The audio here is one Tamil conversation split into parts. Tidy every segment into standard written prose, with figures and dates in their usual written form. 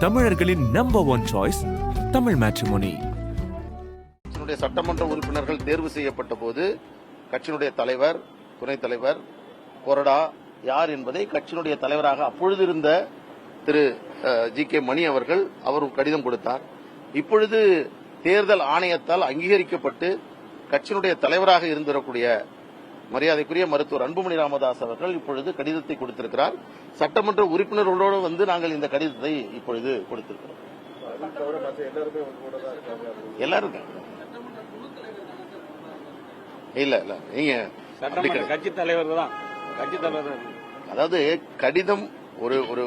தமிழர்களின் நம்பர் 1 சாய்ஸ் தமிழ் மேட்ரிமோனி. சட்டமன்ற உறுப்பினர்கள் தேர்வு செய்யப்பட்ட போது கட்சியினுடைய தலைவர், துணைத் தலைவர், கொறடா யார் என்பதை கட்சியினுடைய தலைவராக அப்பொழுது இருந்த திரு ஜி.கே. மணி அவர்கள் கடிதம் கொடுத்தார். இப்பொழுது தேர்தல் ஆணையத்தால் அங்கீகரிக்கப்பட்டு கட்சியினுடைய தலைவராக இருந்திருக்கக்கூடிய மரியாதைக்குரிய மருத்துவர் அன்புமணி ராமதாஸ் அவர்கள் இப்பொழுது கடிதத்தை கொடுத்திருக்கிறார். சட்டமன்ற உறுப்பினர்களோடு நாங்கள் இந்த கடிதத்தை இப்பொழுது கொடுத்திருக்கிறோம். எல்லாரும் இல்ல நீங்க கட்சி தலைவர் தான். அதாவது கடிதம் ஒரு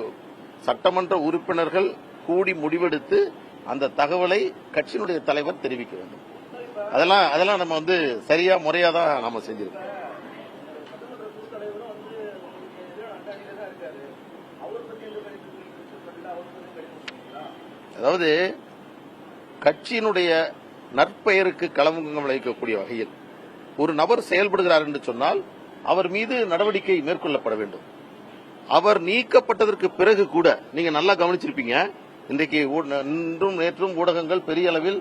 சட்டமன்ற உறுப்பினர்கள் கூடி முடிவெடுத்து அந்த தகவலை கட்சியினுடைய தலைவர் தெரிவிக்க வேண்டும். அதெல்லாம் நம்ம சரியா முறையா தான் நாம செஞ்சிருக்கோம். அதாவது கட்சியினுடைய நற்பெயருக்கு களங்கம் விளைவிக்கக்கூடிய வகையில் ஒரு நபர் செயல்படுகிறார் என்று சொன்னால் அவர் மீது நடவடிக்கை மேற்கொள்ளப்பட வேண்டும். அவர் நீக்கப்பட்டதற்கு பிறகு கூட நீங்க நல்லா கவனிச்சிருப்பீங்க, இன்றைக்கு இன்றும் நேற்றும் ஊடகங்கள் பெரிய அளவில்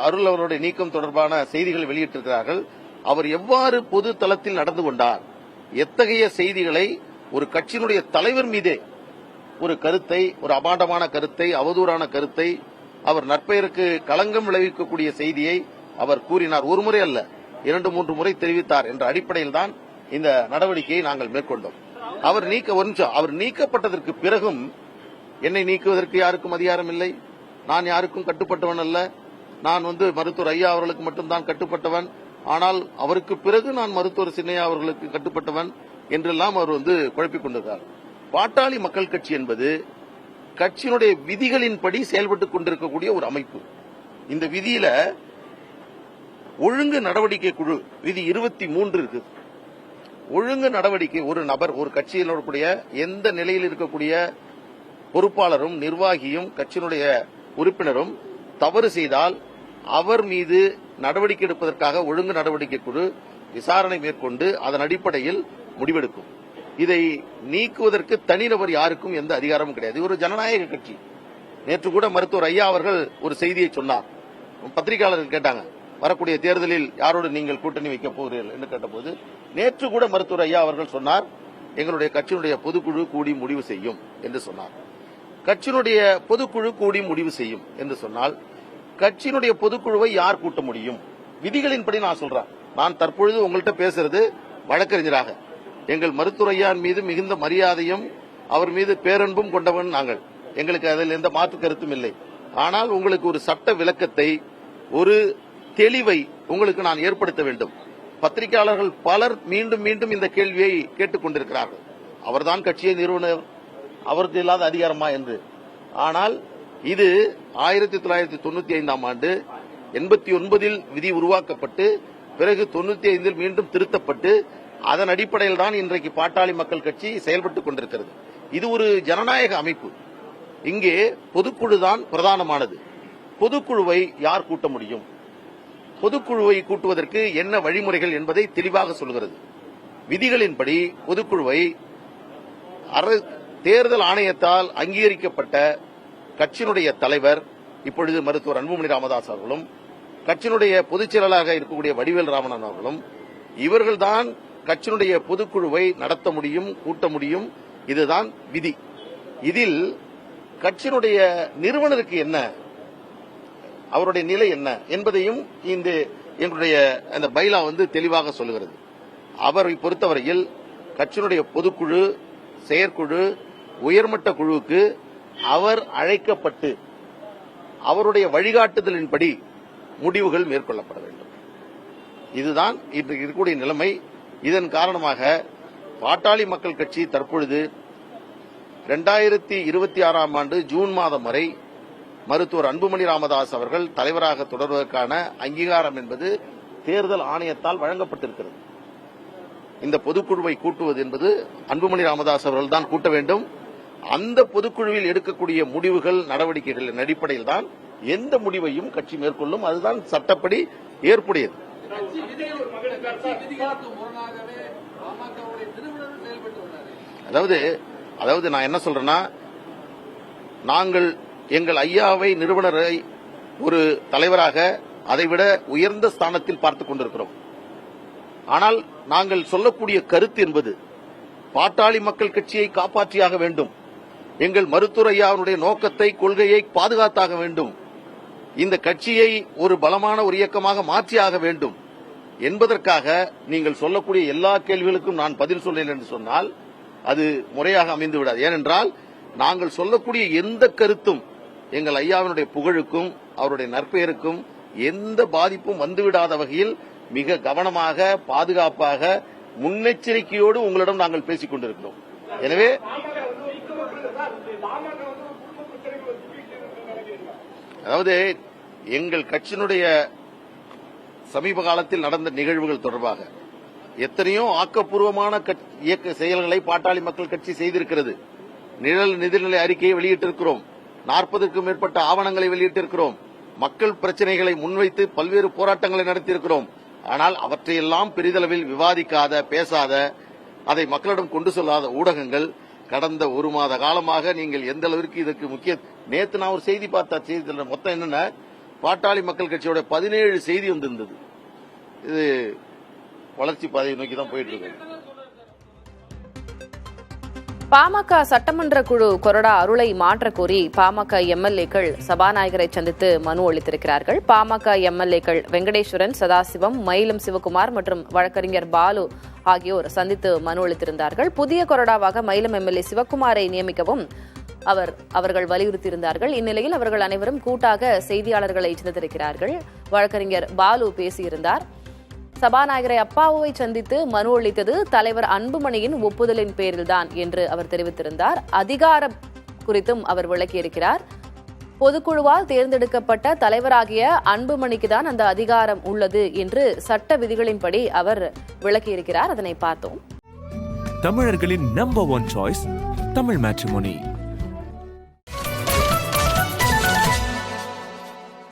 அருள் அவருடைய நீக்கம் தொடர்பான செய்திகள் வெளியிட்டிருக்கிறார்கள். அவர் எவ்வாறு பொது தளத்தில் நடந்து கொண்டார், எத்தகைய செய்திகளை ஒரு கட்சியினுடைய தலைவர் மீதே ஒரு கருத்தை, ஒரு அபாண்டமான கருத்தை, அவதூறான கருத்தை, அவர் நற்பெயருக்கு களங்கம் விளைவிக்கக்கூடிய செய்தியை அவர் கூறினார். ஒரு முறை அல்ல, 2-3 முறை தெரிவித்தார் என்ற அடிப்படையில் தான் இந்த நடவடிக்கையை நாங்கள் மேற்கொண்டோம். அவர் நீக்கப்பட்டதற்கு பிறகும் என்னை நீக்குவதற்கு யாருக்கும் அதிகாரம் இல்லை, நான் யாருக்கும் கட்டுப்பட்டவன் அல்ல, நான் மருத்துவர் ஐயா அவர்களுக்கு மட்டும்தான் கட்டுப்பட்டவன், ஆனால் அவருக்கு பிறகு நான் மருத்துவர் சின்னையா அவர்களுக்கு கட்டுப்பட்டவன் என்றெல்லாம் அவர் குழப்பிக் கொண்டிருக்கிறார். பாட்டாளி மக்கள் கட்சி என்பது கட்சியினுடைய விதிகளின்படி செயல்பட்டுக் கொண்டிருக்கக்கூடிய ஒரு அமைப்பு. இந்த விதியில ஒழுங்கு நடவடிக்கை குழு விதி 23 இருக்கு. ஒழுங்கு நடவடிக்கை ஒரு நபர், ஒரு கட்சியில் இருக்கக்கூடிய எந்த நிலையில் இருக்கக்கூடிய பொறுப்பாளரும் நிர்வாகியும் கட்சியினுடைய உறுப்பினரும் தவறு செய்தால் அவர் மீது நடவடிக்கை எடுப்பதற்காக ஒழுங்கு நடவடிக்கை குழு விசாரணை மேற்கொண்டு அதன் அடிப்படையில் முடிவெடுக்கும். இதை நீக்குவதற்கு தனிநபர் யாருக்கும் எந்த அதிகாரமும் கிடையாது. ஒரு ஜனநாயக கட்சி. நேற்று கூட மருத்துவர் ஐயா அவர்கள் ஒரு செய்தியை சொன்னார். பத்திரிகையாளர்கள் கேட்டாங்க, வரக்கூடிய தேர்தலில் யாரோடு நீங்கள் கூட்டணி வைக்கப் போகிறீர்கள் என்று கேட்டபோது நேற்று கூட மருத்துவர் ஐயா அவர்கள் சொன்னார், எங்களுடைய கட்சியினுடைய பொதுக்குழு கூடி முடிவு செய்யும் என்று சொன்னார். கட்சியினுடைய பொதுக்குழு கூடி முடிவு செய்யும் என்று சொன்னால் கட்சியினுடைய பொதுக்குழுவை யார் கூட்ட முடியும்? விதிகளின்படி நான் சொல்றேன். நான் தற்பொழுது உங்கள்கிட்ட பேசுறது வழக்கறிஞராக. எங்கள் மருத்துவர் ஐயா மீது மிகுந்த மரியாதையும் அவர் மீது பேரன்பும் கொண்டவன் நாங்கள். எங்களுக்கு அதில் எந்த மாற்று கருத்தும் இல்லை. ஆனால் உங்களுக்கு ஒரு சட்ட விளக்கத்தை, ஒரு தெளிவை உங்களுக்கு நான் ஏற்படுத்த வேண்டும். பத்திரிகையாளர்கள் பலர் மீண்டும் மீண்டும் இந்த கேள்வியை கேட்டுக் கொண்டிருக்கிறார்கள். அவர்தான் கட்சியை நிறுவனர், அவருக்கு இல்லாத அதிகாரமா என்று. ஆனால் இது 1995ஆம் ஆண்டு 89இல் விதி உருவாக்கப்பட்டு பிறகு 95இல் மீண்டும் திருத்தப்பட்டு அதன் அடிப்படையில் தான் இன்றைக்கு பாட்டாளி மக்கள் கட்சி செயல்பட்டுக் கொண்டிருக்கிறது. இது ஒரு ஜனநாயக அமைப்பு. இங்கே பொதுக்குழுதான் பிரதானமானது. பொதுக்குழுவை யார் கூட்ட முடியும், பொதுக்குழுவை கூட்டுவதற்கு என்ன வழிமுறைகள் என்பதை தெளிவாக சொல்கிறது. விதிகளின்படி பொதுக்குழுவை தேர்தல் ஆணையத்தால் அங்கீகரிக்கப்பட்ட கட்சியினுடைய தலைவர், இப்பொழுது மருத்துவர் அன்புமணி ராமதாஸ் அவர்களும், கட்சியினுடைய பொதுச் செயலாளராக இருக்கக்கூடிய வடிவேல் ராமநாதன் அவர்களும், இவர்கள்தான் கட்சியினுடைய பொதுக்குழுவை நடத்த முடியும், கூட்ட முடியும். இதுதான் விதி. இதில் கட்சியினுடைய நிறுவனருக்கு என்ன, அவருடைய நிலை என்ன என்பதையும் இந்த எங்களுடைய அந்த பைலா தெளிவாக சொல்லுகிறது. அவரை பொறுத்தவரையில் கட்சியினுடைய பொதுக்குழு, செயற்குழு, உயர்மட்ட குழுவுக்கு அவர் அழைக்கப்பட்டு அவருடைய வழிகாட்டுதலின்படி முடிவுகள் மேற்கொள்ளப்பட வேண்டும். இதுதான் இன்றைக்கு இருக்கக்கூடிய நிலைமை. இதன் காரணமாக பாட்டாளி மக்கள் கட்சி தற்பொழுது 2026ஆம் ஆண்டு ஜூன் மாதம் வரை மருத்துவர் அன்புமணி ராமதாஸ் அவர்கள் தலைவராக தொடர்வதற்கான அங்கீகாரம் என்பது தேர்தல் ஆணையத்தால் வழங்கப்பட்டிருக்கிறது. இந்த பொதுக்குழுவை கூட்டுவது என்பது அன்புமணி ராமதாஸ் அவர்கள் தான் கூட்ட வேண்டும். அந்த பொதுக்குழுவில் எடுக்கக்கூடிய முடிவுகள், நடவடிக்கைகளின் அடிப்படையில் தான் எந்த முடிவையும் கட்சி மேற்கொள்ளும். அதுதான் சட்டப்படி ஏற்புடையது. அதாவது நான் என்ன சொல்றேன்னா, நாங்கள் எங்கள் ஐயாவை நிறுவனரை ஒரு தலைவராக அதைவிட உயர்ந்த ஸ்தானத்தில் பார்த்துக் கொண்டிருக்கிறோம். ஆனால் நாங்கள் சொல்லக்கூடிய கருத்து என்பது பாட்டாளி மக்கள் கட்சியை காப்பாற்றியாக வேண்டும். எங்கள் மருத்துவர் ஐயாவுடைய நோக்கத்தை, கொள்கையை பாதுகாத்தாக வேண்டும். இந்த கட்சியை ஒரு பலமான ஒரு இயக்கமாக மாற்றியாக வேண்டும் என்பதற்காக நீங்கள் சொல்லக்கூடிய எல்லா கேள்விகளுக்கும் நான் பதில் சொன்னேன் என்று சொன்னால் அது முறையாக அமைந்து விடாது. ஏனென்றால் நாங்கள் சொல்லக்கூடிய எந்த கருத்தும் எங்கள் ஐயாவினுடைய புகழுக்கும் அவருடைய நற்பெயருக்கும் எந்த பாதிப்பும் வந்துவிடாத வகையில் மிக கவனமாக, பாதுகாப்பாக, முன்னெச்சரிக்கையோடு உங்களிடம் நாங்கள் பேசிக் கொண்டிருக்கிறோம். எனவே அதாவது எங்கள் கட்சியினுடைய சமீப காலத்தில் நடந்த நிகழ்வுகள் தொடர்பாக எத்தனையோ ஆக்கப்பூர்வமான இயக்க செயல்களை பாட்டாளி மக்கள் கட்சி செய்திருக்கிறது. நிதிநிலை அறிக்கையை வெளியிட்டிருக்கிறோம். 40க்கும் மேற்பட்ட ஆவணங்களை வெளியிட்டிருக்கிறோம். மக்கள் பிரச்சனைகளை முன்வைத்து பல்வேறு போராட்டங்களை நடத்தியிருக்கிறோம். ஆனால் அவற்றையெல்லாம் பெரிதளவில் விவாதிக்காத, பேசாத, அதை மக்களிடம் கொண்டு செல்லாத ஊடகங்கள் கடந்த ஒரு மாத காலமாக நீங்கள் எந்த அளவிற்கு இதற்கு முக்கிய நேத்து நான் ஒரு செய்தி பார்த்தா, செய்தி மொத்தம் என்னன்னா பாட்டாளி மக்கள் கட்சியோட 17 செய்தி வந்திருந்தது. இது வளர்ச்சி பாதையை நோக்கி தான் போயிட்டு இருக்கு. பாமக சட்டமன்ற குழு கொறடா அருளை மாற்றக் கோரி பாமக எம்எல்ஏக்கள் சபாநாயகரை சந்தித்து மனு அளித்திருக்கிறார்கள். பாமக எம்எல்ஏக்கள் வெங்கடேஸ்வரன், சதாசிவம், மயிலம் சிவகுமார் மற்றும் வழக்கறிஞர் பாலு ஆகியோர் சந்தித்து மனு அளித்திருந்தார்கள். புதிய கொறடாவாக மயிலம் எம்எல்ஏ சிவகுமாரை நியமிக்கவும் அவர்கள் வலியுறுத்தியிருந்தார்கள். இந்நிலையில் அவர்கள் அனைவரும் கூட்டாக செய்தியாளர்களை சந்தித்திருக்கிறார்கள். வழக்கறிஞர் பாலு பேசியிருந்தார். சபாநாயகரை அப்பாவுவை சந்தித்து மனு அளித்தது தலைவர் அன்புமணியின் ஒப்புதலின் பேரில்தான் என்று அவர் தெரிவித்திருந்தார். அதிகாரம் குறித்தும் அவர் விளக்கியிருக்கிறார். பொதுக்குழுவால் தேர்ந்தெடுக்கப்பட்ட தலைவராகிய அன்புமணிக்குதான் அந்த அதிகாரம் உள்ளது என்று சட்ட விதிகளின்படி அவர் விளக்கியிருக்கிறார். அதனை பார்த்தோம். தமிழர்களின் நம்பர் 1 சாய்ஸ் தமிழ் மேட்ரிமோனி.